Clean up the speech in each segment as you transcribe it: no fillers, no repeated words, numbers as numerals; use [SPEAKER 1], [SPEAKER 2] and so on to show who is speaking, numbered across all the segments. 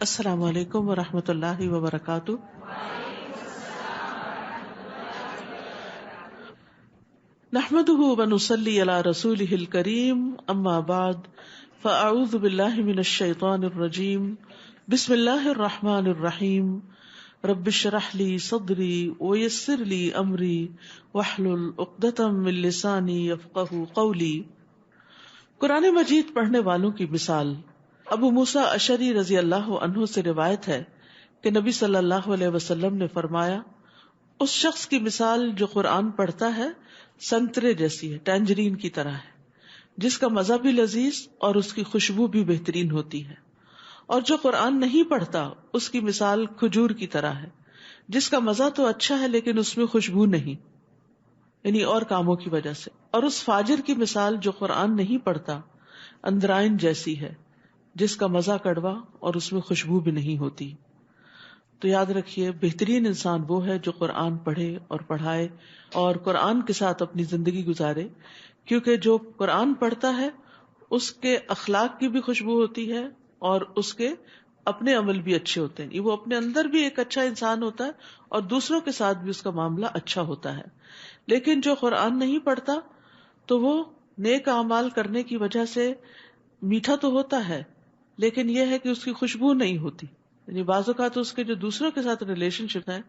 [SPEAKER 1] السلام علیکم ورحمۃ اللہ وبرکاتہ۔ نحمده ونصلی علی رسولہ الکریم، اما بعد فاعوذ باللہ من الشیطان الرجیم، بسم اللہ الرحمن الرحیم، رب اشرح لی صدری ویسر لی امری واحلل عقدۃ من لسانی یفقہوا قولی۔ قرآن مجید پڑھنے والوں کی مثال۔ ابو موسیٰ اشعری رضی اللہ عنہ سے روایت ہے کہ نبی صلی اللہ علیہ وسلم نے فرمایا، اس شخص کی مثال جو قرآن پڑھتا ہے سنترے جیسی ہے، ٹینجرین کی طرح ہے، جس کا مزہ بھی لذیذ اور اس کی خوشبو بھی بہترین ہوتی ہے، اور جو قرآن نہیں پڑھتا اس کی مثال کھجور کی طرح ہے، جس کا مزہ تو اچھا ہے لیکن اس میں خوشبو نہیں، یعنی اور کاموں کی وجہ سے۔ اور اس فاجر کی مثال جو قرآن نہیں پڑھتا اندرائن جیسی ہے، جس کا مزہ کڑوا اور اس میں خوشبو بھی نہیں ہوتی۔ تو یاد رکھیے، بہترین انسان وہ ہے جو قرآن پڑھے اور پڑھائے اور قرآن کے ساتھ اپنی زندگی گزارے، کیونکہ جو قرآن پڑھتا ہے اس کے اخلاق کی بھی خوشبو ہوتی ہے اور اس کے اپنے عمل بھی اچھے ہوتے ہیں، وہ اپنے اندر بھی ایک اچھا انسان ہوتا ہے اور دوسروں کے ساتھ بھی اس کا معاملہ اچھا ہوتا ہے۔ لیکن جو قرآن نہیں پڑھتا تو وہ نیک اعمال کرنے کی وجہ سے میٹھا تو ہوتا ہے لیکن یہ ہے کہ اس کی خوشبو نہیں ہوتی، یعنی بعض اوقات اس کے جو دوسروں کے ساتھ ریلیشن شپ ہے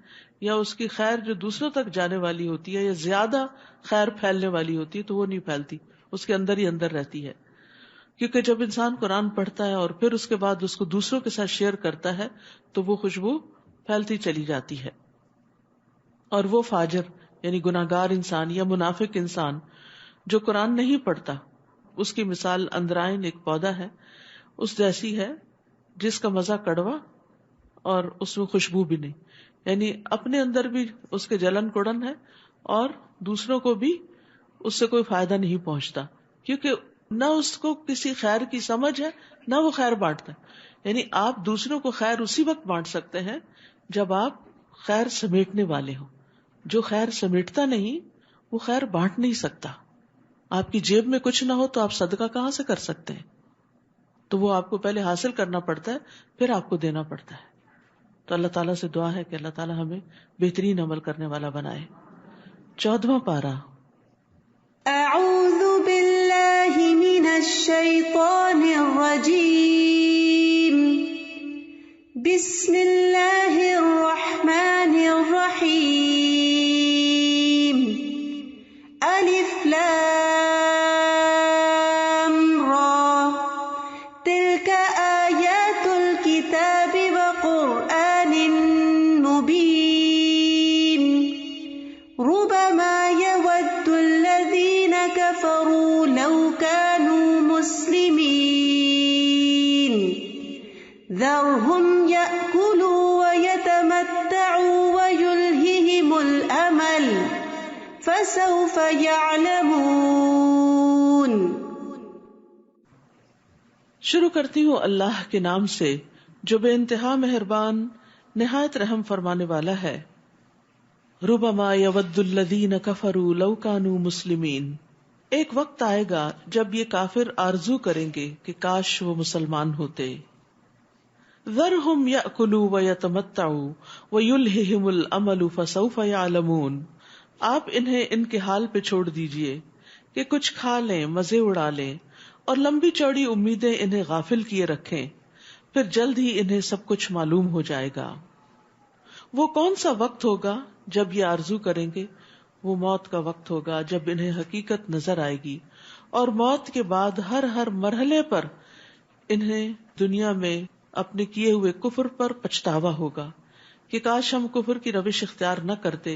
[SPEAKER 1] یا اس کی خیر جو دوسروں تک جانے والی ہوتی ہے یا زیادہ خیر پھیلنے والی ہوتی ہے تو وہ نہیں پھیلتی، اس کے اندر ہی اندر رہتی ہے۔ کیونکہ جب انسان قرآن پڑھتا ہے اور پھر اس کے بعد اس کو دوسروں کے ساتھ شیئر کرتا ہے تو وہ خوشبو پھیلتی چلی جاتی ہے۔ اور وہ فاجر یعنی گناہگار انسان یا منافق انسان جو قرآن نہیں پڑھتا، اس کی مثال اندرائن ایک پودا ہے اس جیسی ہے جس کا مزہ کڑوا اور اس میں خوشبو بھی نہیں، یعنی اپنے اندر بھی اس کے جلن کوڑن ہے اور دوسروں کو بھی اس سے کوئی فائدہ نہیں پہنچتا، کیونکہ نہ اس کو کسی خیر کی سمجھ ہے نہ وہ خیر بانٹتا ہے۔ یعنی آپ دوسروں کو خیر اسی وقت بانٹ سکتے ہیں جب آپ خیر سمیٹنے والے ہوں، جو خیر سمیٹتا نہیں وہ خیر بانٹ نہیں سکتا۔ آپ کی جیب میں کچھ نہ ہو تو آپ صدقہ کہاں سے کر سکتے ہیں؟ تو وہ آپ کو پہلے حاصل کرنا پڑتا ہے پھر آپ کو دینا پڑتا ہے۔ تو اللہ تعالیٰ سے دعا ہے کہ اللہ تعالیٰ ہمیں بہترین عمل کرنے والا بنائے۔ 14واں پارہ۔
[SPEAKER 2] اعوذ باللہ من الشیطان الرجیم، بسم اللہ الرحمن الرحیم، الف لام را، تلک آیات الکتاب وقرآن مبین، ربما يود الذين كفروا لو كانوا مسلمين، ذرهم يأكلوا ويتمتعوا ويلههم الأمل، فسوف يعلمون۔
[SPEAKER 1] شروع کرتی ہوں اللہ کے نام سے جو بے انتہا مہربان نہایت رحم فرمانے والا ہے۔ ربما یود الذین کفروا لو کانوا مسلمین، ایک وقت آئے گا جب یہ کافر آرزو کریں گے کہ کاش وہ مسلمان ہوتے۔ ذرہم یأکلوا ویتمتعوا ویلہہم الامل فسوف یعلمون، آپ انہیں ان کے حال پہ چھوڑ دیجئے کہ کچھ کھا لیں، مزے اڑا لیں اور لمبی چوڑی امیدیں انہیں غافل کیے رکھیں، پھر جلد ہی انہیں سب کچھ معلوم ہو جائے گا۔ وہ کون سا وقت ہوگا جب یہ آرزو کریں گے؟ وہ موت کا وقت ہوگا جب انہیں حقیقت نظر آئے گی اور موت کے بعد ہر مرحلے پر انہیں دنیا میں اپنے کیے ہوئے کفر پر پچھتاوا ہوگا کہ کاش ہم کفر کی روش اختیار نہ کرتے،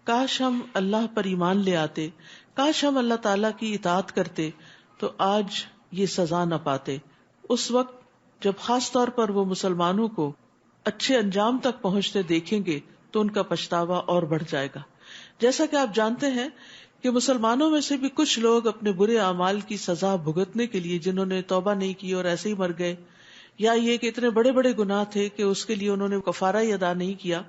[SPEAKER 1] کاش ہم اللہ پر ایمان لے آتے، کاش ہم اللہ تعالیٰ کی اطاعت کرتے تو آج یہ سزا نہ پاتے۔ اس وقت جب خاص طور پر وہ مسلمانوں کو اچھے انجام تک پہنچتے دیکھیں گے تو ان کا پچھتاوا اور بڑھ جائے گا۔ جیسا کہ آپ جانتے ہیں کہ مسلمانوں میں سے بھی کچھ لوگ اپنے برے اعمال کی سزا بھگتنے کے لیے جنہوں نے توبہ نہیں کی اور ایسے ہی مر گئے، یا یہ کہ اتنے بڑے بڑے گناہ تھے کہ اس کے لیے انہوں نے کفارہ ہی ادا نہیں کیا،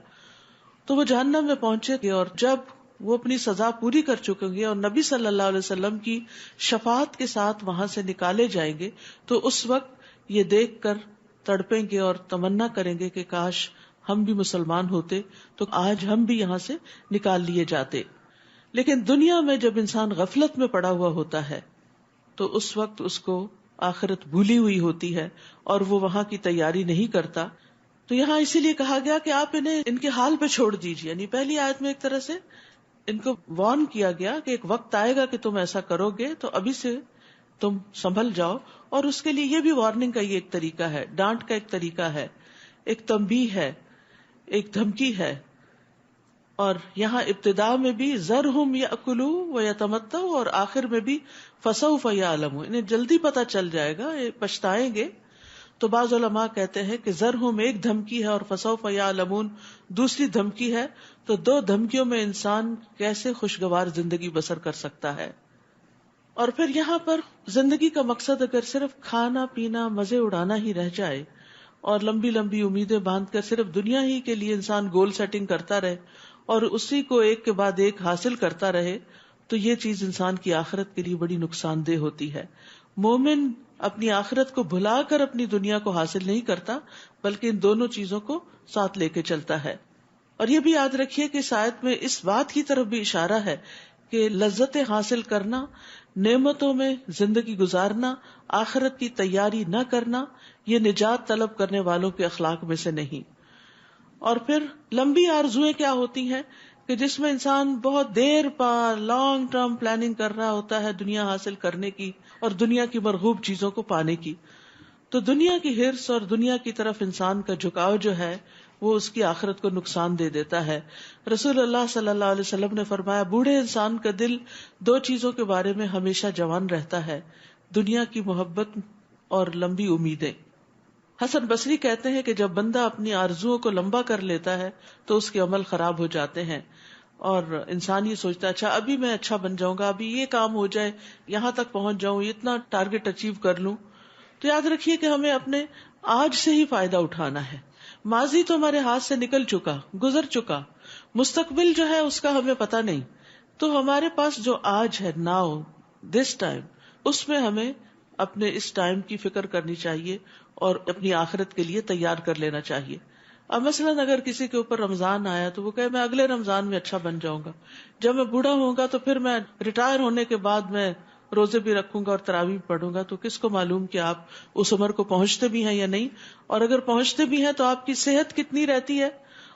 [SPEAKER 1] تو وہ جہنم میں پہنچے گے، اور جب وہ اپنی سزا پوری کر چکیں گے اور نبی صلی اللہ علیہ وسلم کی شفاعت کے ساتھ وہاں سے نکالے جائیں گے تو اس وقت یہ دیکھ کر تڑپیں گے اور تمنا کریں گے کہ کاش ہم بھی مسلمان ہوتے تو آج ہم بھی یہاں سے نکال لیے جاتے. لیکن دنیا میں جب انسان غفلت میں پڑا ہوا ہوتا ہے تو اس وقت اس کو آخرت بھولی ہوئی ہوتی ہے اور وہ وہاں کی تیاری نہیں کرتا. تو یہاں اسی لیے کہا گیا کہ آپ انہیں ان کے حال پہ چھوڑ دیجیے. یعنی پہلی آیت میں ایک طرح سے ان کو وارن کیا گیا کہ ایک وقت آئے گا کہ تم ایسا کرو گے تو ابھی سے تم سنبھل جاؤ. اور اس کے لیے یہ بھی وارننگ کا یہ ایک طریقہ ہے, ڈانٹ کا ایک طریقہ ہے, ایک تنبیہ ہے, ایک دھمکی ہے. اور یہاں ابتدا میں بھی ذرہم یأکلوا ویتمتعوا اور آخر میں بھی فسوف یعلمون, انہیں جلدی پتہ چل جائے گا, یہ پچھتائیں گے. تو بعض علماء کہتے ہیں کہ ذرہم ایک دھمکی ہے اور فسوف یعلمون دوسری دھمکی ہے. تو دو دھمکیوں میں انسان کیسے خوشگوار زندگی بسر کر سکتا ہے. اور پھر یہاں پر زندگی کا مقصد اگر صرف کھانا پینا مزے اڑانا ہی رہ جائے اور لمبی لمبی امیدیں باندھ کر صرف دنیا ہی کے لیے انسان گول سیٹنگ کرتا رہے اور اسی کو ایک کے بعد ایک حاصل کرتا رہے تو یہ چیز انسان کی آخرت کے لیے بڑی نقصان دہ ہوتی ہے. مومن اپنی آخرت کو بھلا کر اپنی دنیا کو حاصل نہیں کرتا بلکہ ان دونوں چیزوں کو ساتھ لے کے چلتا ہے. اور یہ بھی یاد رکھیے کہ اس آیت میں اس بات کی طرف بھی اشارہ ہے کہ لذتیں حاصل کرنا, نعمتوں میں زندگی گزارنا, آخرت کی تیاری نہ کرنا, یہ نجات طلب کرنے والوں کے اخلاق میں سے نہیں. اور پھر لمبی آرزویں کیا ہوتی ہیں کہ جس میں انسان بہت دیر پا لانگ ٹرم پلاننگ کر رہا ہوتا ہے دنیا حاصل کرنے کی اور دنیا کی مرغوب چیزوں کو پانے کی. تو دنیا کی ہرس اور دنیا کی طرف انسان کا جھکاؤ جو ہے وہ اس کی آخرت کو نقصان دے دیتا ہے. رسول اللہ صلی اللہ علیہ وسلم نے فرمایا بوڑھے انسان کا دل دو چیزوں کے بارے میں ہمیشہ جوان رہتا ہے, دنیا کی محبت اور لمبی امیدیں. حسن بصری کہتے ہیں کہ جب بندہ اپنی آرزوؤں کو لمبا کر لیتا ہے تو اس کے عمل خراب ہو جاتے ہیں اور انسان یہ سوچتا ہے اچھا ابھی میں اچھا بن جاؤں گا, ابھی یہ کام ہو جائے, یہاں تک پہنچ جاؤں, اتنا ٹارگٹ اچیو کر لوں. تو یاد رکھیے کہ ہمیں اپنے آج سے ہی فائدہ اٹھانا ہے. ماضی تو ہمارے ہاتھ سے نکل چکا, گزر چکا, مستقبل جو ہے اس کا ہمیں پتہ نہیں. تو ہمارے پاس جو آج ہے, ناؤ, دس ٹائم, اس میں ہمیں اپنے اس ٹائم کی فکر کرنی چاہیے اور اپنی آخرت کے لیے تیار کر لینا چاہیے. اب مثلاً اگر کسی کے اوپر رمضان آیا تو وہ کہے میں اگلے رمضان میں اچھا بن جاؤں گا, جب میں بوڑھا ہوں گا تو پھر میں ریٹائر ہونے کے بعد میں روزے بھی رکھوں گا اور تراویح پڑھوں گا. تو کس کو معلوم کہ آپ اس عمر کو پہنچتے بھی ہیں یا نہیں, اور اگر پہنچتے بھی ہیں تو آپ کی صحت کتنی رہتی ہے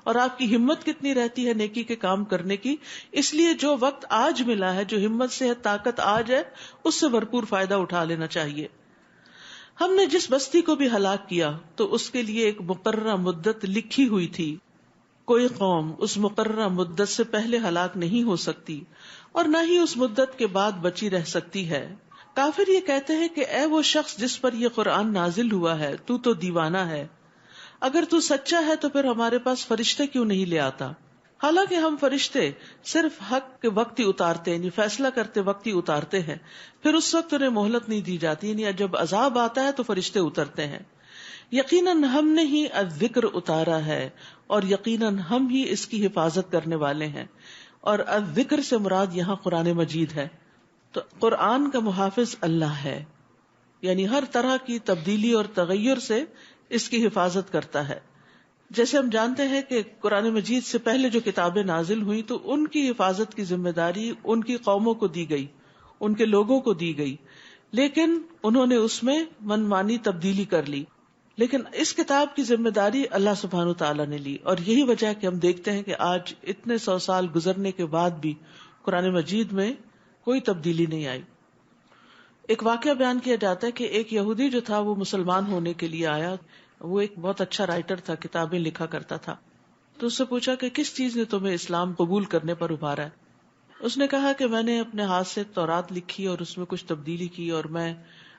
[SPEAKER 1] اور آپ کی ہمت کتنی رہتی ہے نیکی کے کام کرنے کی. اس لیے جو وقت آج ملا ہے, جو ہمت صحت طاقت آج ہے, اس سے بھرپور فائدہ اٹھا لینا چاہیے. ہم نے جس بستی کو بھی ہلاک کیا تو اس کے لیے ایک مقررہ مدت لکھی ہوئی تھی. کوئی قوم اس مقررہ مدت سے پہلے ہلاک نہیں ہو سکتی اور نہ ہی اس مدت کے بعد بچی رہ سکتی ہے. کافر یہ کہتے ہیں کہ اے وہ شخص جس پر یہ قرآن نازل ہوا ہے تو دیوانہ ہے, اگر تو سچا ہے تو پھر ہمارے پاس فرشتے کیوں نہیں لے آتا. حالانکہ ہم فرشتے صرف حق کے وقت ہی اتارتے ہیں, یعنی فیصلہ کرتے وقت ہی اتارتے ہیں, پھر اس وقت انہیں مہلت نہیں دی جاتی, یعنی جب عذاب آتا ہے تو فرشتے اترتے ہیں. یقیناً ہم نے ہی الذکر اتارا ہے اور یقیناً ہم ہی اس کی حفاظت کرنے والے ہیں. اور الذکر سے مراد یہاں قرآن مجید ہے. تو قرآن کا محافظ اللہ ہے, یعنی ہر طرح کی تبدیلی اور تغیر سے اس کی حفاظت کرتا ہے. جیسے ہم جانتے ہیں کہ قرآن مجید سے پہلے جو کتابیں نازل ہوئی تو ان کی حفاظت کی ذمہ داری ان کی قوموں کو دی گئی, ان کے لوگوں کو دی گئی, لیکن انہوں نے اس میں منمانی تبدیلی کر لی. لیکن اس کتاب کی ذمہ داری اللہ سبحانہ تعالیٰ نے لی, اور یہی وجہ ہے کہ ہم دیکھتے ہیں کہ آج اتنے 100 سال گزرنے کے بعد بھی قرآن مجید میں کوئی تبدیلی نہیں آئی. ایک واقعہ بیان کیا جاتا ہے کہ ایک یہودی جو تھا وہ مسلمان ہونے کے لیے آیا. وہ ایک بہت اچھا رائٹر تھا, کتابیں لکھا کرتا تھا. تو اس سے پوچھا کہ کس چیز نے تمہیں اسلام قبول کرنے پر ابھارا ہے. اس نے کہا کہ میں نے اپنے ہاتھ سے تورات لکھی اور اس میں کچھ تبدیلی کی اور میں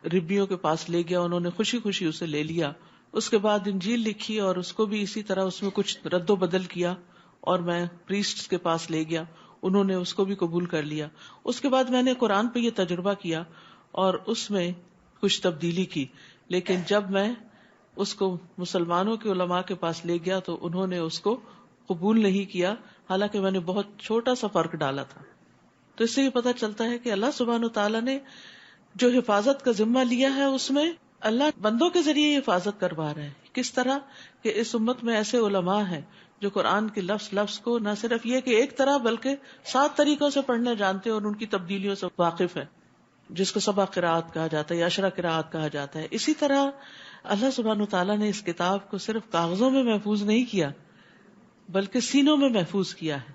[SPEAKER 1] ربیوں کے پاس لے گیا, انہوں نے خوشی خوشی اسے لے لیا. اس کے بعد انجیل لکھی اور اس کو بھی اسی طرح اس میں کچھ رد و بدل کیا اور میں پریسٹ کے پاس لے گیا, انہوں نے اس کو بھی قبول کر لیا. اس کے بعد میں نے قرآن پہ یہ تجربہ کیا اور اس میں کچھ تبدیلی کی, لیکن جب میں اس کو مسلمانوں کے علماء کے پاس لے گیا تو انہوں نے اس کو قبول نہیں کیا, حالانکہ میں نے بہت چھوٹا سا فرق ڈالا تھا. تو اس سے یہ پتہ چلتا ہے کہ اللہ سبحانہ تعالیٰ نے جو حفاظت کا ذمہ لیا ہے اس میں اللہ بندوں کے ذریعے حفاظت کروا رہے ہیں. کس طرح کہ اس امت میں ایسے علماء ہیں جو قرآن کے لفظ لفظ کو نہ صرف یہ کہ ایک طرح بلکہ 7 طریقوں سے پڑھنا جانتے ہیں اور ان کی تبدیلیوں سے واقف ہیں، جس کو سبع قراءت کہا جاتا ہے یا عشرہ قراءت کہا جاتا ہے. اسی طرح اللہ سبحانہ وتعالیٰ نے اس کتاب کو صرف کاغذوں میں محفوظ نہیں کیا بلکہ سینوں میں محفوظ کیا ہے.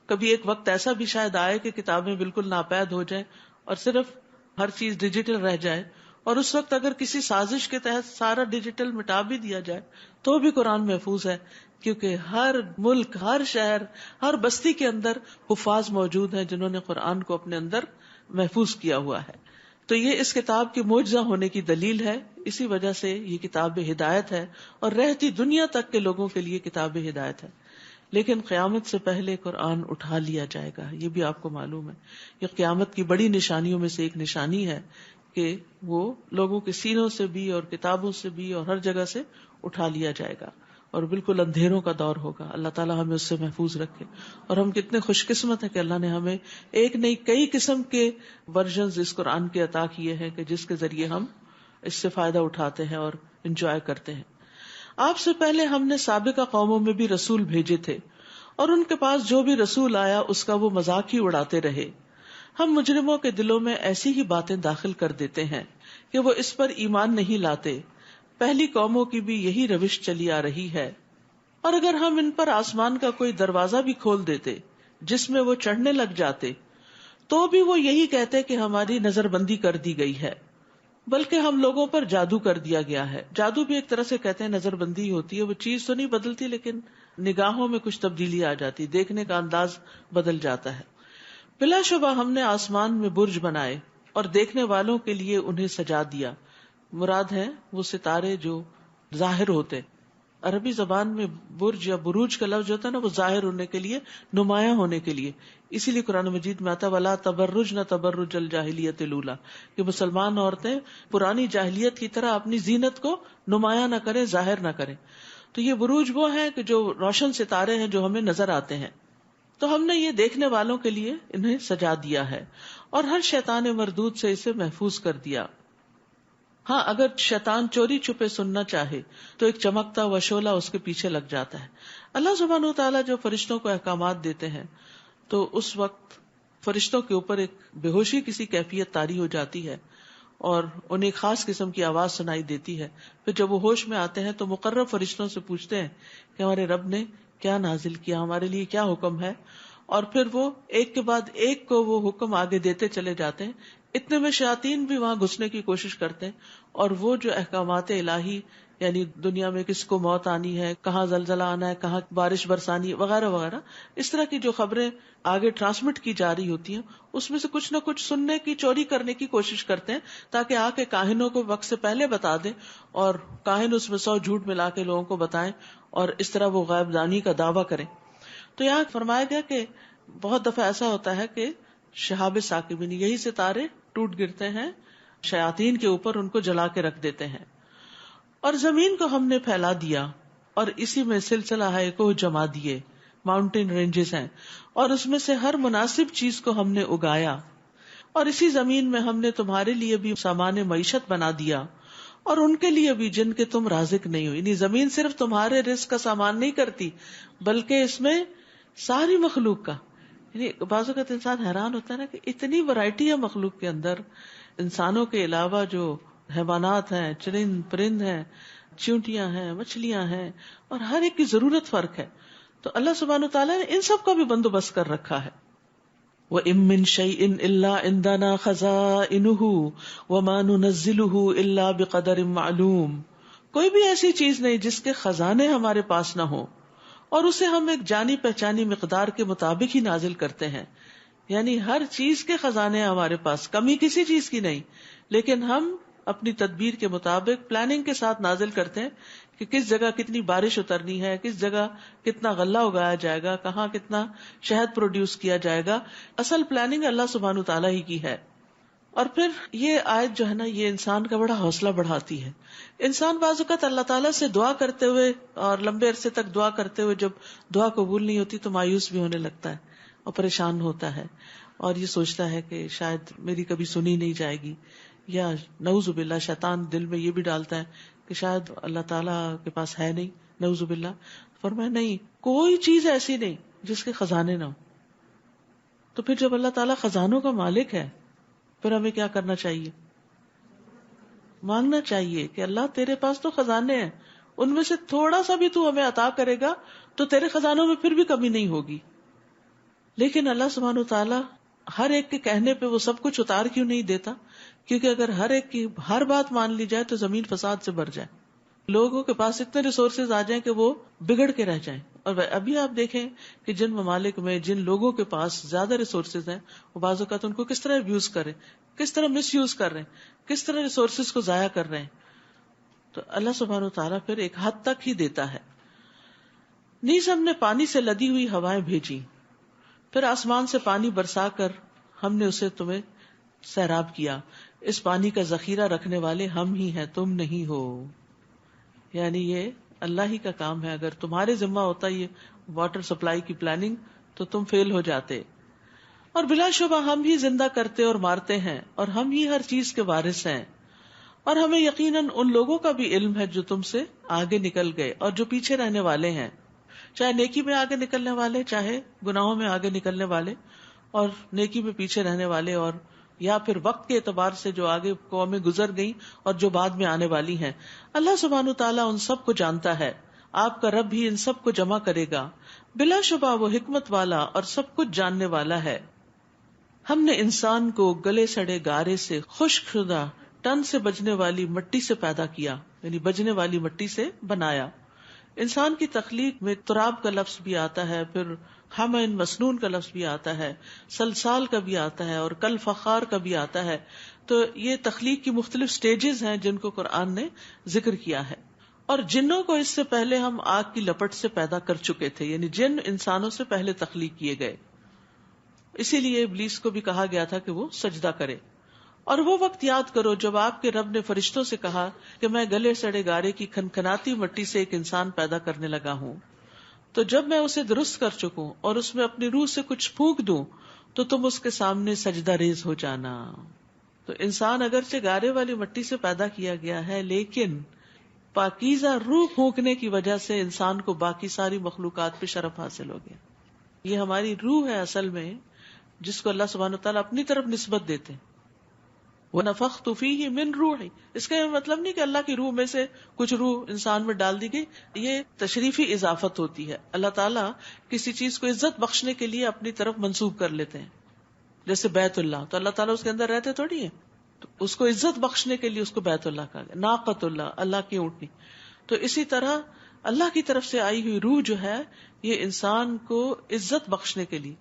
[SPEAKER 1] کبھی ایک وقت ایسا بھی شاید آئے کہ کتابیں بالکل ناپید ہو جائیں اور صرف ہر چیز ڈیجیٹل رہ جائے، اور اس وقت اگر کسی سازش کے تحت سارا ڈیجیٹل مٹا بھی دیا جائے تو بھی قرآن محفوظ ہے، کیونکہ ہر ملک، ہر شہر، ہر بستی کے اندر حفاظ موجود ہیں جنہوں نے قرآن کو اپنے اندر محفوظ کیا ہوا ہے. تو یہ اس کتاب کی معجزہ ہونے کی دلیل ہے. اسی وجہ سے یہ کتاب ہدایت ہے اور رہتی دنیا تک کے لوگوں کے لیے کتاب ہدایت ہے. لیکن قیامت سے پہلے قرآن اٹھا لیا جائے گا، یہ بھی آپ کو معلوم ہے. یہ قیامت کی بڑی نشانیوں میں سے ایک نشانی ہے کہ وہ لوگوں کے سینوں سے بھی اور کتابوں سے بھی اور ہر جگہ سے اٹھا لیا جائے گا اور بالکل اندھیروں کا دور ہوگا. اللہ تعالیٰ ہمیں اس سے محفوظ رکھے. اور ہم کتنے خوش قسمت ہیں کہ اللہ نے ہمیں ایک نہیں کئی قسم کے ورژنز اس قرآن کے عطا کیے ہیں کہ جس کے ذریعے ہم اس سے فائدہ اٹھاتے ہیں اور انجوائے کرتے ہیں. آپ سے پہلے ہم نے سابقہ قوموں میں بھی رسول بھیجے تھے اور ان کے پاس جو بھی رسول آیا اس کا وہ مذاق ہی اڑاتے رہے. ہم مجرموں کے دلوں میں ایسی ہی باتیں داخل کر دیتے ہیں کہ وہ اس پر ایمان نہیں لاتے. پہلی قوموں کی بھی یہی روش چلی آ رہی ہے. اور اگر ہم ان پر آسمان کا کوئی دروازہ بھی کھول دیتے جس میں وہ چڑھنے لگ جاتے تو بھی وہ یہی کہتے کہ ہماری نظر بندی کر دی گئی ہے، بلکہ ہم لوگوں پر جادو کر دیا گیا ہے. جادو بھی ایک طرح سے کہتے ہیں نظر بندی ہوتی ہے، وہ چیز تو نہیں بدلتی لیکن نگاہوں میں کچھ تبدیلی آ جاتی، دیکھنے کا انداز بدل جاتا ہے. بلا شبہ ہم نے آسمان میں برج بنائے اور دیکھنے والوں کے لیے انہیں سجا دیا. مراد ہیں وہ ستارے جو ظاہر ہوتے. عربی زبان میں برج یا بروج کا لفظ ہوتا ہے نا، وہ ظاہر ہونے کے لیے، نمایاں ہونے کے لیے. اسی لیے قرآن مجید میں آتا ولا تبرجن تبرج الجاہلیت الاولی، کہ مسلمان عورتیں پرانی جاہلیت کی طرح اپنی زینت کو نمایاں نہ کریں، ظاہر نہ کریں. تو یہ بروج وہ ہیں کہ جو روشن ستارے ہیں جو ہمیں نظر آتے ہیں. تو ہم نے یہ دیکھنے والوں کے لیے انہیں سجا دیا ہے اور ہر شیطان مردود سے اسے محفوظ کر دیا. ہاں اگر شیطان چوری چھپے سننا چاہے تو ایک چمکتا ہوا شعلہ اس کے پیچھے لگ جاتا ہے. اللہ سبحانہ وتعالیٰ جو فرشتوں کو احکامات دیتے ہیں تو اس وقت فرشتوں کے اوپر ایک بے ہوشی کسی کیفیت طاری ہو جاتی ہے اور انہیں ایک خاص قسم کی آواز سنائی دیتی ہے. پھر جب وہ ہوش میں آتے ہیں تو مقرب فرشتوں سے پوچھتے ہیں کہ ہمارے رب نے کیا نازل کیا، ہمارے لیے کیا حکم ہے، اور پھر وہ ایک کے بعد ایک کو وہ حکم آگے دیتے چلے جاتے ہیں. اتنے میں شیاطین بھی وہاں گھسنے کی کوشش کرتے ہیں اور وہ جو احکامات الہی، یعنی دنیا میں کس کو موت آنی ہے، کہاں زلزلہ آنا ہے، کہاں بارش برسانی وغیرہ وغیرہ، اس طرح کی جو خبریں آگے ٹرانسمٹ کی جا رہی ہوتی ہیں اس میں سے کچھ نہ کچھ سننے کی، چوری کرنے کی کوشش کرتے ہیں تاکہ آ کے کاہنوں کو وقت سے پہلے بتا دیں اور کاہن اس میں 100 جھوٹ ملا کے لوگوں کو بتائیں اور اس طرح وہ غیب دانی کا دعویٰ کریں. تو یہاں فرمایا گیا کہ بہت دفعہ ایسا ہوتا ہے کہ شہاب ثاقبین، یہی ستارے ٹوٹ گرتے ہیں شیاطین کے اوپر، ان کو جلا کے رکھ دیتے ہیں. اور زمین کو ہم نے پھیلا دیا اور اسی میں سلسلہ ہے کو جما دیے، ماؤنٹین رینجز ہیں، اور اس میں سے ہر مناسب چیز کو ہم نے اگایا. اور اسی زمین میں ہم نے تمہارے لیے بھی سامان معیشت بنا دیا اور ان کے لیے بھی جن کے تم رازق نہیں ہو. یعنی زمین صرف تمہارے رزق کا سامان نہیں کرتی بلکہ اس میں ساری مخلوق کا. یعنی بعض اوقات انسان حیران ہوتا ہے نا کہ اتنی ورائٹی ہے مخلوق کے اندر، انسانوں کے علاوہ جو حیوانات ہیں، چرند پرند ہیں، چیونٹیاں ہیں، مچھلیاں ہیں، اور ہر ایک کی ضرورت فرق ہے. تو اللہ سبحانہ وتعالیٰ نے ان سب کا بھی بندوبست کر رکھا ہے. وَإِن مِّن شَيْءٍ إِلَّا عِندَنَا خَزَائِنُهُ وَمَا نُنَزِّلُهُ إِلَّا بِقَدَرٍ مَّعْلُومٍ. کوئی بھی ایسی چیز نہیں جس کے خزانے ہمارے پاس نہ ہوں اور اسے ہم ایک جانی پہچانی مقدار کے مطابق ہی نازل کرتے ہیں. یعنی ہر چیز کے خزانے ہمارے پاس، کمی کسی چیز کی نہیں، لیکن ہم اپنی تدبیر کے مطابق پلاننگ کے ساتھ نازل کرتے ہیں کہ کس جگہ کتنی بارش اترنی ہے، کس جگہ کتنا غلہ اگایا جائے گا، کہاں کتنا شہد پروڈیوس کیا جائے گا. اصل پلاننگ اللہ سبحانہ تعالیٰ ہی کی ہے. اور پھر یہ آیت جو ہے نا، یہ انسان کا بڑا حوصلہ بڑھاتی ہے. انسان بعض اوقات اللہ تعالیٰ سے دعا کرتے ہوئے اور لمبے عرصے تک دعا کرتے ہوئے جب دعا قبول نہیں ہوتی تو مایوس بھی ہونے لگتا ہے اور پریشان ہوتا ہے اور یہ سوچتا ہے کہ شاید میری کبھی سنی نہیں جائے گی یا نعوذ باللہ شیطان دل میں یہ بھی ڈالتا ہے کہ شاید اللہ تعالیٰ کے پاس ہے نہیں، نعوذ باللہ. فرمایا نہیں، کوئی چیز ایسی نہیں جس کے خزانے نہ ہو. تو پھر جب اللہ تعالیٰ خزانوں کا مالک ہے پھر ہمیں کیا کرنا چاہیے؟ مانگنا چاہیے کہ اللہ تیرے پاس تو خزانے ہیں، ان میں سے تھوڑا سا بھی تو ہمیں عطا کرے گا تو تیرے خزانوں میں پھر بھی کمی نہیں ہوگی. لیکن اللہ سبحانہ وتعالیٰ ہر ایک کے کہنے پہ وہ سب کچھ اتار کیوں نہیں دیتا؟ کیونکہ اگر ہر ایک کی ہر بات مان لی جائے تو زمین فساد سے بھر جائے، لوگوں کے پاس اتنے ریسورسز آ جائیں کہ وہ بگڑ کے رہ جائیں. اور ابھی آپ دیکھیں کہ جن ممالک میں جن لوگوں کے پاس زیادہ ریسورسز ہیں وہ بعض اوقات ان کو کس طرح ابیوز کر رہے ہیں، کس طرح مس یوز کر رہے ہیں، کس طرح ریسورسز کو ضائع کر رہے ہیں. تو اللہ سبحانہ وتعالیٰ پھر ایک حد تک ہی دیتا ہے. نیز ہم نے پانی سے لدی ہوئی ہوائیں بھیجی، پھر آسمان سے پانی برسا کر ہم نے اسے تمہیں سیراب کیا. اس پانی کا ذخیرہ رکھنے والے ہم ہی ہیں، تم نہیں ہو. یعنی یہ اللہ ہی کا کام ہے. اگر تمہارے ذمہ ہوتا یہ واٹر سپلائی کی پلاننگ تو تم فیل ہو جاتے. اور بلا شبہ ہم ہی زندہ کرتے اور مارتے ہیں، اور ہم ہی ہر چیز کے وارث ہیں. اور ہمیں یقیناً ان لوگوں کا بھی علم ہے جو تم سے آگے نکل گئے اور جو پیچھے رہنے والے ہیں، چاہے نیکی میں آگے نکلنے والے، چاہے گناہوں میں آگے نکلنے والے، اور نیکی میں پیچھے رہنے والے، اور یا پھر وقت کے اعتبار سے جو آگے قومیں گزر گئیں اور جو بعد میں آنے والی ہیں. اللہ سبحانہ تعالیٰ ان سب کو جانتا ہے. آپ کا رب ہی ان سب کو جمع کرے گا. بلا شبہ وہ حکمت والا اور سب کچھ جاننے والا ہے. ہم نے انسان کو گلے سڑے گارے سے خشک شدہ ٹن سے بجنے والی مٹی سے پیدا کیا، یعنی بجنے والی مٹی سے بنایا. انسان کی تخلیق میں تراب کا لفظ بھی آتا ہے، پھر حمن مسنون کا لفظ بھی آتا ہے، سلسال کا بھی آتا ہے، اور کل فخار کا بھی آتا ہے. تو یہ تخلیق کی مختلف سٹیجز ہیں جن کو قرآن نے ذکر کیا ہے. اور جنوں کو اس سے پہلے ہم آگ کی لپٹ سے پیدا کر چکے تھے، یعنی جن انسانوں سے پہلے تخلیق کیے گئے. اسی لیے ابلیس کو بھی کہا گیا تھا کہ وہ سجدہ کرے. اور وہ وقت یاد کرو جب آپ کے رب نے فرشتوں سے کہا کہ میں گلے سڑے گارے کی کھنکھناتی مٹی سے ایک انسان پیدا کرنے لگا ہوں، تو جب میں اسے درست کر چکوں اور اس میں اپنی روح سے کچھ پھونک دوں تو تم اس کے سامنے سجدہ ریز ہو جانا. تو انسان اگرچہ گارے والی مٹی سے پیدا کیا گیا ہے، لیکن پاکیزہ روح پھونکنے کی وجہ سے انسان کو باقی ساری مخلوقات پہ شرف حاصل ہو گیا. یہ ہماری روح ہے اصل میں، جس کو اللہ سبحانہ وتعالیٰ اپنی طرف نسبت دیتے ہیں. وَنَفَخْتُ فِيهِ مِن رُوحِي. اس کا یہ مطلب نہیں کہ اللہ کی روح میں سے کچھ روح انسان میں ڈال دی گئی، یہ تشریفی اضافت ہوتی ہے. اللہ تعالیٰ کسی چیز کو عزت بخشنے کے لیے اپنی طرف منسوب کر لیتے ہیں. جیسے بیت اللہ، تو اللہ تعالیٰ اس کے اندر رہتے تھوڑی ہیں، تو اس کو عزت بخشنے کے لیے اس کو بیت اللہ کہا گیا. ناقۃ اللہ، اللہ کی اونٹنی. تو اسی طرح اللہ کی طرف سے آئی ہوئی روح جو ہے یہ انسان کو عزت بخشنے کے لیے.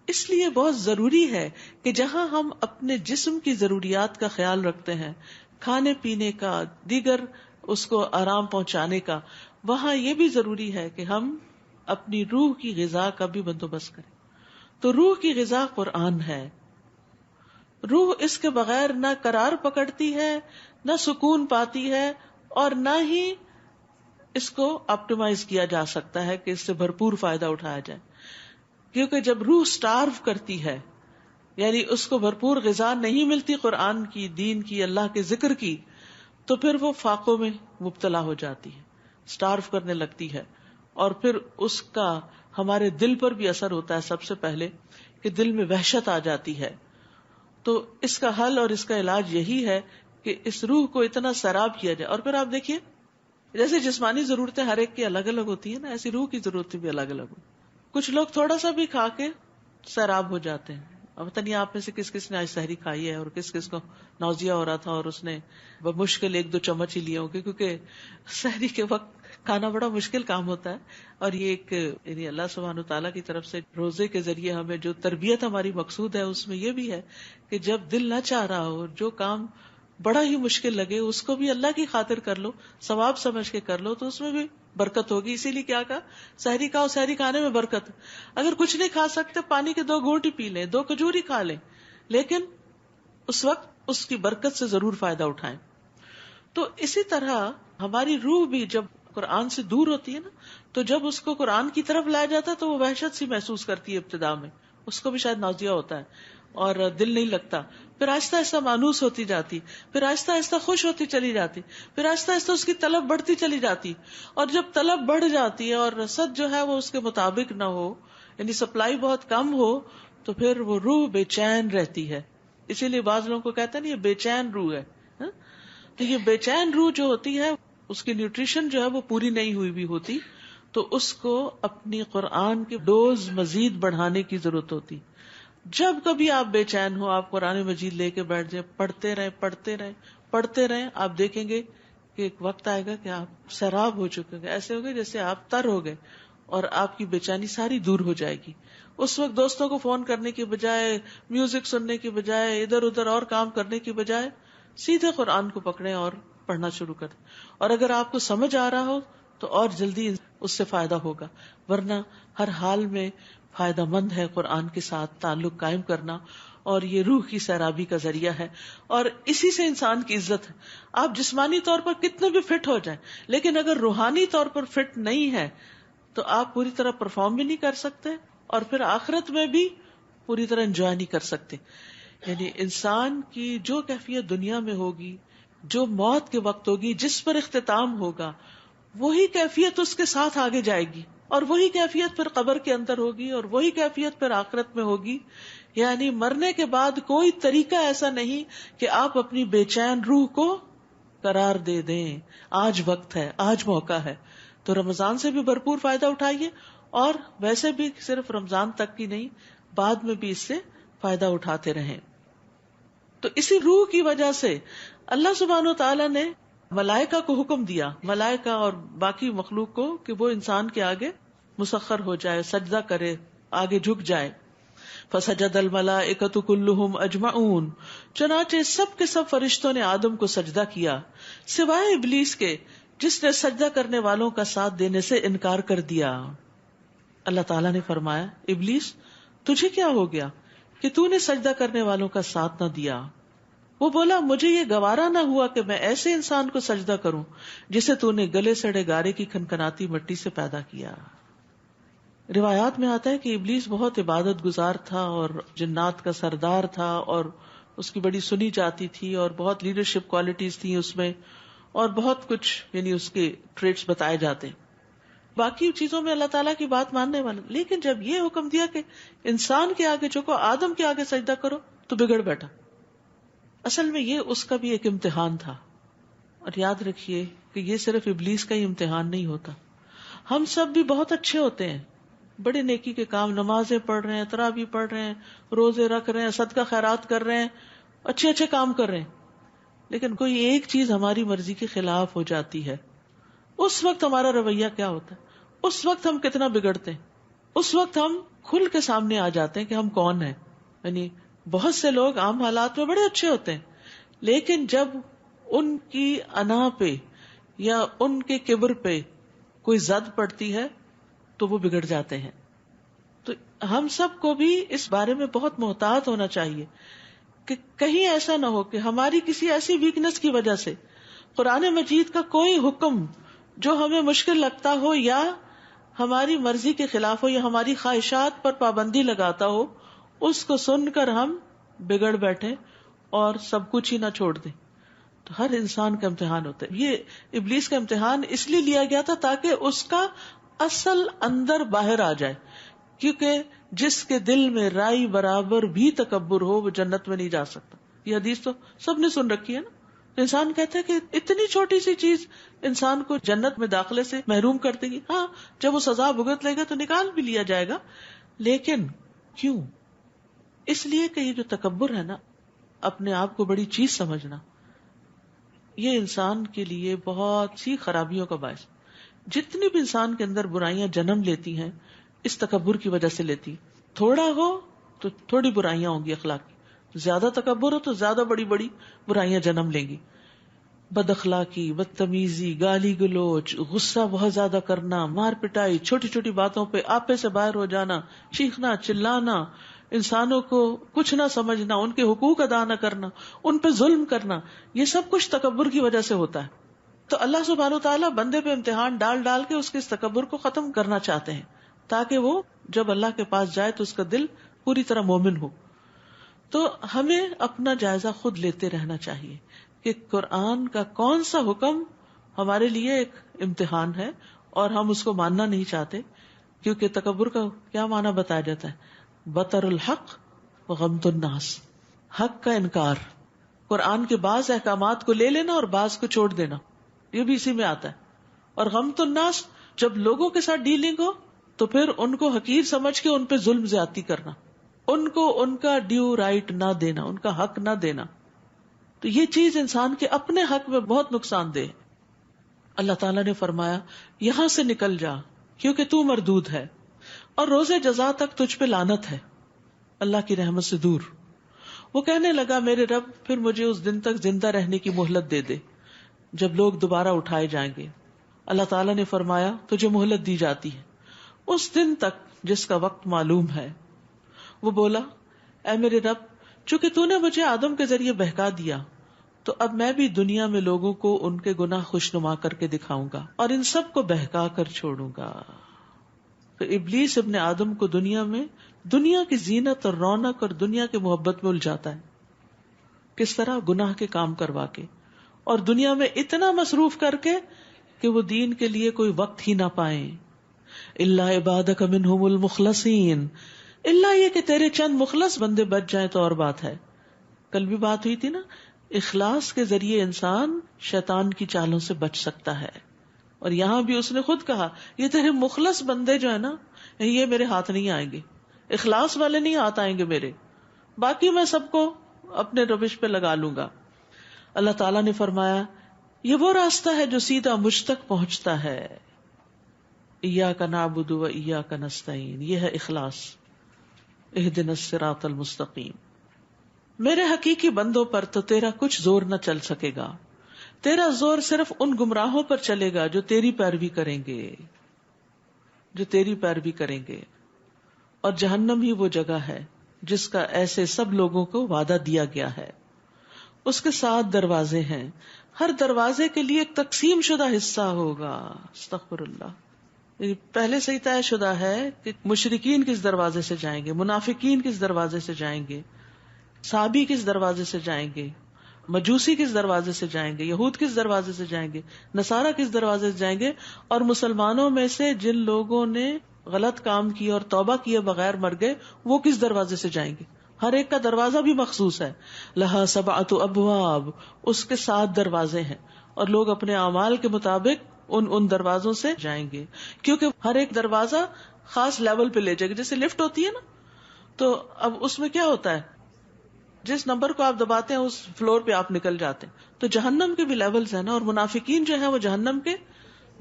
[SPEAKER 1] اس لیے بہت ضروری ہے کہ جہاں ہم اپنے جسم کی ضروریات کا خیال رکھتے ہیں، کھانے پینے کا، دیگر اس کو آرام پہنچانے کا، وہاں یہ بھی ضروری ہے کہ ہم اپنی روح کی غذا کا بھی بندوبست کریں. تو روح کی غذا قرآن ہے. روح اس کے بغیر نہ قرار پکڑتی ہے، نہ سکون پاتی ہے، اور نہ ہی اس کو آپٹیمائز کیا جا سکتا ہے کہ اس سے بھرپور فائدہ اٹھایا جائے. کیونکہ جب روح سٹارو کرتی ہے، یعنی اس کو بھرپور غذا نہیں ملتی قرآن کی، دین کی، اللہ کے ذکر کی، تو پھر وہ فاقوں میں مبتلا ہو جاتی ہے، سٹارو کرنے لگتی ہے. اور پھر اس کا ہمارے دل پر بھی اثر ہوتا ہے. سب سے پہلے کہ دل میں وحشت آ جاتی ہے. تو اس کا حل اور اس کا علاج یہی ہے کہ اس روح کو اتنا سیراب کیا جائے. اور پھر آپ دیکھیے جیسے جسمانی ضرورتیں ہر ایک کی الگ الگ ہوتی ہیں نا، ایسی روح کی ضرورتیں بھی الگ الگ ہوتی. کچھ لوگ تھوڑا سا بھی کھا کے سیراب ہو جاتے ہیں. اب پتہ نہیں آپ میں سے کس کس نے آج سحری کھائی ہے اور کس کس کو نوزیا ہو رہا تھا اور اس نے بمشکل 1-2 چمچ ہی لیے ہوں گے، کیونکہ سحری کے وقت کھانا بڑا مشکل کام ہوتا ہے. اور یہ ایک یعنی اللہ سبحانہ وتعالیٰ کی طرف سے روزے کے ذریعے ہمیں جو تربیت ہماری مقصود ہے اس میں یہ بھی ہے کہ جب دل نہ چاہ رہا ہو، جو کام بڑا ہی مشکل لگے، اس کو بھی اللہ کی خاطر کر لو، ثواب سمجھ کے کر لو، تو اس میں بھی برکت ہوگی. اسی لیے کیا کہا، سحری کھاؤ، سحری کھانے میں برکت. اگر کچھ نہیں کھا سکتے، پانی کے 2 گھونٹ ہی پی لیں، 2 کھجور ہی کھا لیں، لیکن اس وقت اس کی برکت سے ضرور فائدہ اٹھائیں. تو اسی طرح ہماری روح بھی جب قرآن سے دور ہوتی ہے نا، تو جب اس کو قرآن کی طرف لایا جاتا ہے تو وہ وحشت سی محسوس کرتی ہے. ابتدا میں اس کو بھی شاید نوزیا ہوتا ہے، اور دل نہیں لگتا. پھر آہستہ آہستہ مانوس ہوتی جاتی, پھر آہستہ آہستہ خوش ہوتی چلی جاتی, پھر آہستہ آہستہ اس کی طلب بڑھتی چلی جاتی. اور جب طلب بڑھ جاتی ہے اور رسد جو ہے وہ اس کے مطابق نہ ہو, یعنی سپلائی بہت کم ہو, تو پھر وہ روح بے چین رہتی ہے. اسی لیے بعض لوگوں کو کہتے ہیں نا یہ بے چین روح ہے. تو یہ بے چین روح جو ہوتی ہے اس کی نیوٹریشن جو ہے وہ پوری نہیں ہوئی بھی ہوتی, تو اس کو اپنی قرآن کی ڈوز مزید بڑھانے کی ضرورت ہوتی. جب کبھی آپ بے چین ہو, آپ قرآن مجید لے کے بیٹھ جائیں, پڑھتے رہیں پڑھتے رہیں پڑھتے رہیں, آپ دیکھیں گے کہ ایک وقت آئے گا کہ آپ سیراب ہو چکے گے, ایسے ہو گئے جیسے آپ تر ہو گئے, اور آپ کی بے چینی ساری دور ہو جائے گی. اس وقت دوستوں کو فون کرنے کی بجائے, میوزک سننے کی بجائے, ادھر ادھر اور کام کرنے کی بجائے سیدھے قرآن کو پکڑیں اور پڑھنا شروع کر دیں. اور اگر آپ کو سمجھ آ رہا ہو تو اور جلدی اس سے فائدہ ہوگا, ورنہ ہر حال میں فائدہ مند ہے قرآن کے ساتھ تعلق قائم کرنا, اور یہ روح کی سیرابی کا ذریعہ ہے, اور اسی سے انسان کی عزت ہے. آپ جسمانی طور پر کتنے بھی فٹ ہو جائیں, لیکن اگر روحانی طور پر فٹ نہیں ہے تو آپ پوری طرح پرفارم بھی نہیں کر سکتے, اور پھر آخرت میں بھی پوری طرح انجوائے نہیں کر سکتے. یعنی انسان کی جو کیفیت دنیا میں ہوگی, جو موت کے وقت ہوگی, جس پر اختتام ہوگا, وہی کیفیت اس کے ساتھ آگے جائے گی, اور وہی کیفیت پھر قبر کے اندر ہوگی, اور وہی کیفیت پھر آخرت میں ہوگی. یعنی مرنے کے بعد کوئی طریقہ ایسا نہیں کہ آپ اپنی بے چین روح کو قرار دے دیں. آج وقت ہے, آج موقع ہے. تو رمضان سے بھی بھرپور فائدہ اٹھائیے, اور ویسے بھی صرف رمضان تک کی نہیں, بعد میں بھی اس سے فائدہ اٹھاتے رہیں. تو اسی روح کی وجہ سے اللہ سبحانہ و تعالیٰ نے ملائکہ کو حکم دیا, ملائکہ اور باقی مخلوق کو, کہ وہ انسان کے آگے مسخر ہو جائے, سجدہ کرے, آگے جھک جائے. فسجد الملائکۃ کلھم اجمعون, چنانچہ سب کے سب فرشتوں نے آدم کو سجدہ کیا, سوائے ابلیس کے جس نے سجدہ کرنے والوں کا ساتھ دینے سے انکار کر دیا. اللہ تعالیٰ نے فرمایا, ابلیس تجھے کیا ہو گیا کہ تو نے سجدہ کرنے والوں کا ساتھ نہ دیا؟ وہ بولا, مجھے یہ گوارا نہ ہوا کہ میں ایسے انسان کو سجدہ کروں جسے تو نے گلے سڑے گارے کی کھنکھناتی مٹی سے پیدا کیا. روایات میں آتا ہے کہ ابلیس بہت عبادت گزار تھا, اور جنات کا سردار تھا, اور اس کی بڑی سنی جاتی تھی, اور بہت لیڈرشپ کوالٹیز تھیں اس میں, اور بہت کچھ یعنی اس کے ٹریٹس بتائے جاتے. باقی چیزوں میں اللہ تعالیٰ کی بات ماننے والا, لیکن جب یہ حکم دیا کہ انسان کے آگے جھکو, آدم کے آگے سجدہ کرو, تو بگڑ بیٹھا. اصل میں یہ اس کا بھی ایک امتحان تھا. اور یاد رکھیے کہ یہ صرف ابلیس کا ہی امتحان نہیں ہوتا, ہم سب بھی بہت اچھے ہوتے ہیں, بڑے نیکی کے کام, نمازیں پڑھ رہے ہیں, تراویح پڑھ رہے ہیں, روزے رکھ رہے ہیں, صدقہ خیرات کر رہے ہیں, اچھے اچھے کام کر رہے ہیں, لیکن کوئی ایک چیز ہماری مرضی کے خلاف ہو جاتی ہے. اس وقت ہمارا رویہ کیا ہوتا ہے, اس وقت ہم کتنا بگڑتے ہیں, اس وقت ہم کھل کے سامنے آ جاتے ہیں کہ ہم کون ہیں. یعنی بہت سے لوگ عام حالات میں بڑے اچھے ہوتے ہیں, لیکن جب ان کی انا پہ یا ان کے کبر پہ کوئی زد پڑتی ہے تو وہ بگڑ جاتے ہیں. تو ہم سب کو بھی اس بارے میں بہت محتاط ہونا چاہیے کہ کہیں ایسا نہ ہو کہ ہماری کسی ایسی ویکنس کی وجہ سے قرآن مجید کا کوئی حکم جو ہمیں مشکل لگتا ہو, یا ہماری مرضی کے خلاف ہو, یا ہماری خواہشات پر پابندی لگاتا ہو, اس کو سن کر ہم بگڑ بیٹھے اور سب کچھ ہی نہ چھوڑ دیں. تو ہر انسان کا امتحان ہوتا ہے. یہ ابلیس کا امتحان اس لیے لیا گیا تھا تاکہ اس کا اصل اندر باہر آ جائے, کیونکہ جس کے دل میں رائی برابر بھی تکبر ہو وہ جنت میں نہیں جا سکتا. یہ حدیث تو سب نے سن رکھی ہے نا. انسان کہتا ہے کہ اتنی چھوٹی سی چیز انسان کو جنت میں داخلے سے محروم کر دے گی. ہاں, جب وہ سزا بھگت لے گا تو نکال بھی لیا جائے گا, لیکن کیوں؟ اس لیے کہ یہ جو تکبر ہے نا, اپنے آپ کو بڑی چیز سمجھنا, یہ انسان کے لیے بہت سی خرابیوں کا باعث. جتنی بھی انسان کے اندر برائیاں جنم لیتی ہیں اس تکبر کی وجہ سے لیتی. تھوڑا ہو تو تھوڑی برائیاں ہوں گی اخلاقی, زیادہ تکبر ہو تو زیادہ بڑی بڑی برائیاں جنم لیں گی. بد اخلاقی, بدتمیزی, گالی گلوچ, غصہ بہت زیادہ کرنا, مار پٹائی, چھوٹی چھوٹی باتوں پہ آپے سے باہر ہو جانا, چیخنا چلانا, انسانوں کو کچھ نہ سمجھنا, ان کے حقوق ادا نہ کرنا, ان پہ ظلم کرنا, یہ سب کچھ تکبر کی وجہ سے ہوتا ہے. تو اللہ سبحانہ وتعالیٰ بندے پہ امتحان ڈال ڈال کے اس کے اس تکبر کو ختم کرنا چاہتے ہیں, تاکہ وہ جب اللہ کے پاس جائے تو اس کا دل پوری طرح مومن ہو. تو ہمیں اپنا جائزہ خود لیتے رہنا چاہیے کہ قرآن کا کون سا حکم ہمارے لیے ایک امتحان ہے اور ہم اس کو ماننا نہیں چاہتے، کیونکہ تکبر کا کیا معنی بتایا جاتا ہے؟ بطر الحق وغمط الناس، حق کا انکار، قرآن کے بعض احکامات کو لے لینا اور بعض کو چھوڑ دینا، یہ بھی اسی میں آتا ہے. اور غمط الناس، جب لوگوں کے ساتھ ڈیلنگ ہو تو پھر ان کو حقیر سمجھ کے ان پہ ظلم زیادتی کرنا، ان کو ان کا ڈیو رائٹ نہ دینا، ان کا حق نہ دینا. تو یہ چیز انسان کے اپنے حق میں بہت نقصان دہ ہے. اللہ تعالیٰ نے فرمایا یہاں سے نکل جا کیونکہ تو مردود ہے اور روز جزا تک تجھ پہ لعنت ہے، اللہ کی رحمت سے دور. وہ کہنے لگا میرے رب پھر مجھے اس دن تک زندہ رہنے کی مہلت دے دے جب لوگ دوبارہ اٹھائے جائیں گے. اللہ تعالیٰ نے فرمایا تجھے مہلت دی جاتی ہے اس دن تک جس کا وقت معلوم ہے. وہ بولا اے میرے رب، چونکہ تو نے مجھے آدم کے ذریعے بہکا دیا تو اب میں بھی دنیا میں لوگوں کو ان کے گناہ خوشنما کر کے دکھاؤں گا اور ان سب کو بہکا کر چھوڑوں گا. تو ابلیس ابن آدم کو دنیا میں دنیا کی زینت اور رونق اور دنیا کی محبت میں الجھاتا ہے. کس طرح؟ گناہ کے کام کروا کے اور دنیا میں اتنا مصروف کر کے کہ وہ دین کے لیے کوئی وقت ہی نہ پائیں. الا عبادک منہم المخلصین، اللہ یہ کہ تیرے چند مخلص بندے بچ جائیں تو اور بات ہے. کل بھی بات ہوئی تھی نا، اخلاص کے ذریعے انسان شیطان کی چالوں سے بچ سکتا ہے. اور یہاں بھی اس نے خود کہا یہ تیرے مخلص بندے جو ہے نا، یہ میرے ہاتھ نہیں آئیں گے، اخلاص والے نہیں ہاتھ آئیں گے میرے، باقی میں سب کو اپنے روش پہ لگا لوں گا. اللہ تعالیٰ نے فرمایا یہ وہ راستہ ہے جو سیدھا مجھ تک پہنچتا ہے. ایاک نعبد و ایاک نستعین، یہ ہے اخلاص. اہدنا الصراط المستقیم. میرے حقیقی بندوں پر تو تیرا کچھ زور نہ چل سکے گا، تیرا زور صرف ان گمراہوں پر چلے گا جو تیری پیروی کریں گے، جو تیری پیروی کریں گے. اور جہنم ہی وہ جگہ ہے جس کا ایسے سب لوگوں کو وعدہ دیا گیا ہے. اس کے 7 دروازے ہیں، ہر دروازے کے لیے ایک تقسیم شدہ حصہ ہوگا. استغفر اللہ. پہلے سے ہی طے شدہ ہے کہ مشرکین کس دروازے سے جائیں گے، منافقین کس دروازے سے جائیں گے، صحابی کس دروازے سے جائیں گے، مجوسی کس دروازے سے جائیں گے، یہود کس دروازے سے جائیں گے، نصارہ کس دروازے سے جائیں گے، اور مسلمانوں میں سے جن لوگوں نے غلط کام کیا اور توبہ کیے بغیر مر گئے وہ کس دروازے سے جائیں گے. ہر ایک کا دروازہ بھی مخصوص ہے. لہا 7 ابواب، اس کے 7 دروازے ہیں اور لوگ اپنے اعمال کے مطابق ان دروازوں سے جائیں گے، کیونکہ ہر ایک دروازہ خاص لیول پہ لے جائے گا. جیسے لفٹ ہوتی ہے نا، تو اب اس میں کیا ہوتا ہے، جس نمبر کو آپ دباتے ہیں اس فلور پہ آپ نکل جاتے ہیں. تو جہنم کے بھی لیولز ہیں نا، اور منافقین جو ہیں وہ جہنم کے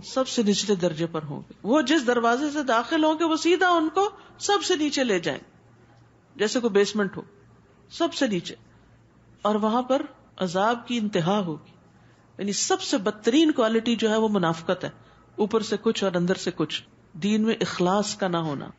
[SPEAKER 1] سب سے نچلے درجے پر ہوں گے. وہ جس دروازے سے داخل ہوں گے وہ سیدھا ان کو سب سے نیچے لے جائیں، جیسے کوئی بیسمنٹ ہو، سب سے نیچے. اور وہاں پر عذاب کی انتہا ہوگی. یعنی سب سے بدترین کوالٹی جو ہے وہ منافقت ہے، اوپر سے کچھ اور اندر سے کچھ، دین میں اخلاص کا نہ ہونا.